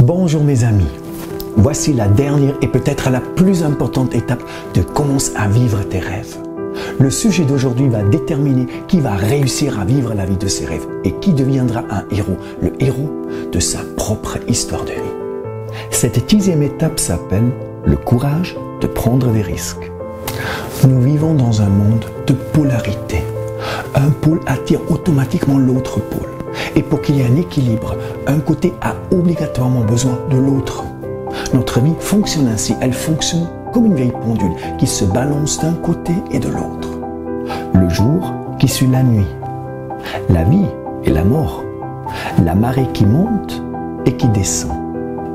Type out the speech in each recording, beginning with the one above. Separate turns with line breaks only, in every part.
Bonjour mes amis, voici la dernière et peut-être la plus importante étape de commence à vivre tes rêves. Le sujet d'aujourd'hui va déterminer qui va réussir à vivre la vie de ses rêves et qui deviendra un héros, le héros de sa propre histoire de vie. Cette 10e étape s'appelle le courage de prendre des risques. Nous vivons dans un monde de polarité. Un pôle attire automatiquement l'autre pôle. Et pour qu'il y ait un équilibre, un côté a obligatoirement besoin de l'autre. Notre vie fonctionne ainsi, elle fonctionne comme une vieille pendule qui se balance d'un côté et de l'autre. Le jour qui suit la nuit, la vie et la mort, la marée qui monte et qui descend,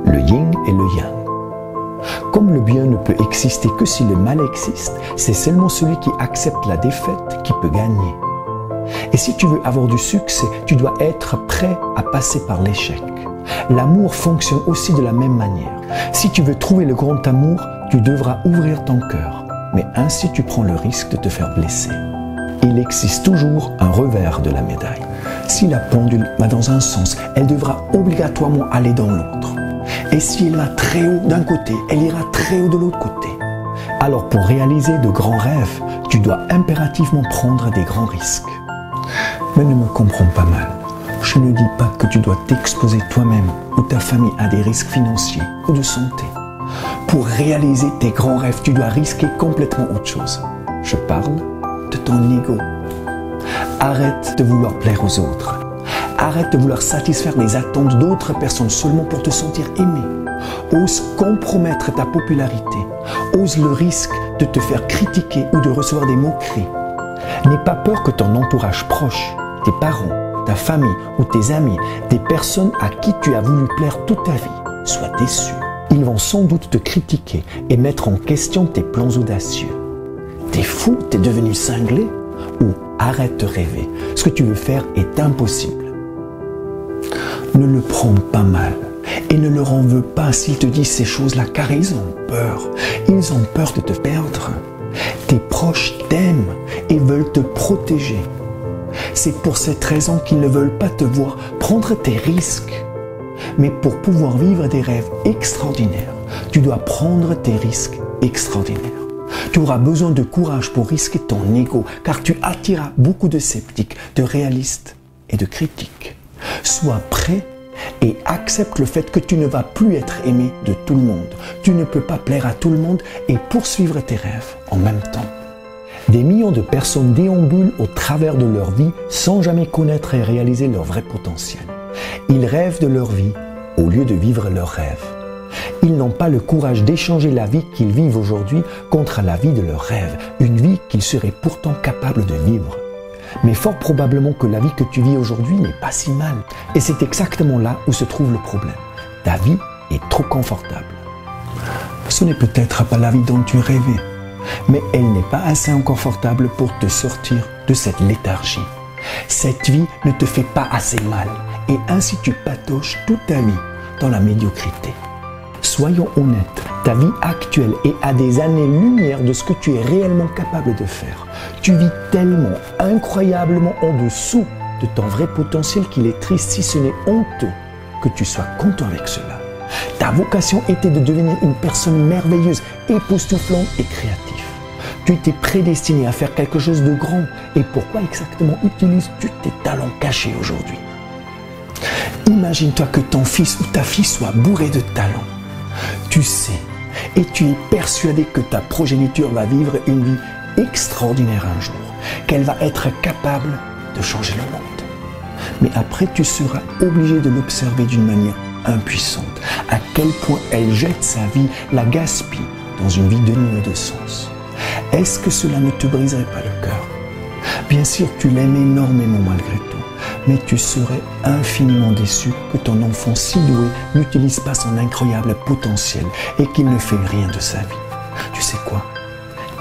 le yin et le yang. Comme le bien ne peut exister que si le mal existe, c'est seulement celui qui accepte la défaite qui peut gagner. Et si tu veux avoir du succès, tu dois être prêt à passer par l'échec. L'amour fonctionne aussi de la même manière. Si tu veux trouver le grand amour, tu devras ouvrir ton cœur. Mais ainsi tu prends le risque de te faire blesser. Il existe toujours un revers de la médaille. Si la pendule va dans un sens, elle devra obligatoirement aller dans l'autre. Et si elle va très haut d'un côté, elle ira très haut de l'autre côté. Alors pour réaliser de grands rêves, tu dois impérativement prendre des grands risques. Mais ne me comprends pas mal. Je ne dis pas que tu dois t'exposer toi-même ou ta famille à des risques financiers ou de santé. Pour réaliser tes grands rêves, tu dois risquer complètement autre chose. Je parle de ton ego. Arrête de vouloir plaire aux autres. Arrête de vouloir satisfaire les attentes d'autres personnes seulement pour te sentir aimé. Ose compromettre ta popularité. Ose le risque de te faire critiquer ou de recevoir des moqueries. N'aie pas peur que ton entourage proche, tes parents, ta famille ou tes amis, des personnes à qui tu as voulu plaire toute ta vie, soient déçus. Ils vont sans doute te critiquer et mettre en question tes plans audacieux. T'es fou, t'es devenu cinglé? Ou arrête de rêver, ce que tu veux faire est impossible. Ne le prends pas mal et ne leur en veux pas s'ils te disent ces choses-là car ils ont peur. Ils ont peur de te perdre. Tes proches t'aiment et veulent te protéger. C'est pour cette raison qu'ils ne veulent pas te voir prendre tes risques. Mais pour pouvoir vivre des rêves extraordinaires, tu dois prendre tes risques extraordinaires. Tu auras besoin de courage pour risquer ton ego, car tu attireras beaucoup de sceptiques, de réalistes et de critiques. Sois prêt et accepte le fait que tu ne vas plus être aimé de tout le monde. Tu ne peux pas plaire à tout le monde et poursuivre tes rêves en même temps. Des millions de personnes déambulent au travers de leur vie sans jamais connaître et réaliser leur vrai potentiel. Ils rêvent de leur vie au lieu de vivre leurs rêves. Ils n'ont pas le courage d'échanger la vie qu'ils vivent aujourd'hui contre la vie de leurs rêves, une vie qu'ils seraient pourtant capables de vivre. Mais fort probablement que la vie que tu vis aujourd'hui n'est pas si mal. Et c'est exactement là où se trouve le problème. Ta vie est trop confortable. Ce n'est peut-être pas la vie dont tu rêvais, mais elle n'est pas assez confortable pour te sortir de cette léthargie. Cette vie ne te fait pas assez mal et ainsi tu patauges toute ta vie dans la médiocrité. Soyons honnêtes, ta vie actuelle est à des années-lumière de ce que tu es réellement capable de faire. Tu vis tellement, incroyablement en dessous de ton vrai potentiel qu'il est triste, si ce n'est honteux, que tu sois content avec cela. Ta vocation était de devenir une personne merveilleuse, époustouflante et créative. Tu étais prédestiné à faire quelque chose de grand. Et pourquoi exactement utilises-tu tes talents cachés aujourd'hui? Imagine-toi que ton fils ou ta fille soit bourré de talents. Tu sais et tu es persuadé que ta progéniture va vivre une vie extraordinaire un jour, qu'elle va être capable de changer le monde. Mais après, tu seras obligé de l'observer d'une manière impuissante, à quel point elle jette sa vie, la gaspille dans une vie dénuée de sens. Est-ce que cela ne te briserait pas le cœur? Bien sûr, tu l'aimes énormément malgré tout, mais tu serais infiniment déçu que ton enfant si doué n'utilise pas son incroyable potentiel et qu'il ne fait rien de sa vie. Tu sais quoi?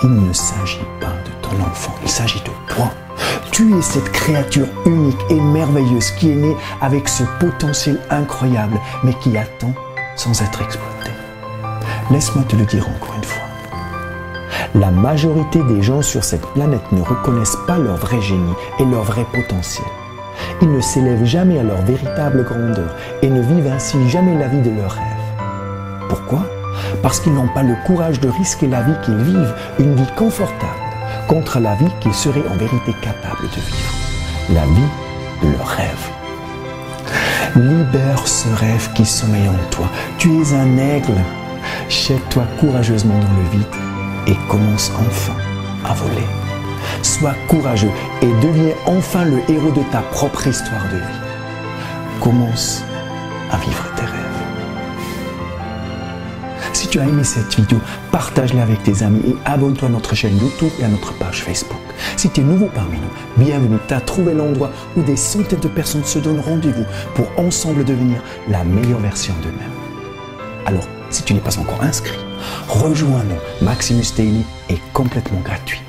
Il ne s'agit pas de ton enfant, il s'agit de toi. Tu es cette créature unique et merveilleuse qui est née avec ce potentiel incroyable, mais qui attend sans être exploité. Laisse-moi te le dire encore une fois. La majorité des gens sur cette planète ne reconnaissent pas leur vrai génie et leur vrai potentiel. Ils ne s'élèvent jamais à leur véritable grandeur et ne vivent ainsi jamais la vie de leurs rêves. Pourquoi? Parce qu'ils n'ont pas le courage de risquer la vie qu'ils vivent, une vie confortable, contre la vie qu'ils seraient en vérité capables de vivre, la vie de leurs rêves. Libère ce rêve qui sommeille en toi. Tu es un aigle. Jette-toi courageusement dans le vide et commence enfin à voler. Sois courageux et deviens enfin le héros de ta propre histoire de vie. Commence à vivre tes rêves. Si tu as aimé cette vidéo, partage-la avec tes amis et abonne-toi à notre chaîne YouTube et à notre page Facebook. Si tu es nouveau parmi nous, bienvenue, tu as trouvé l'endroit où des centaines de personnes se donnent rendez-vous pour ensemble devenir la meilleure version d'eux-mêmes. Alors, si tu n'es pas encore inscrit, rejoins-nous. Maximus Daily est complètement gratuit.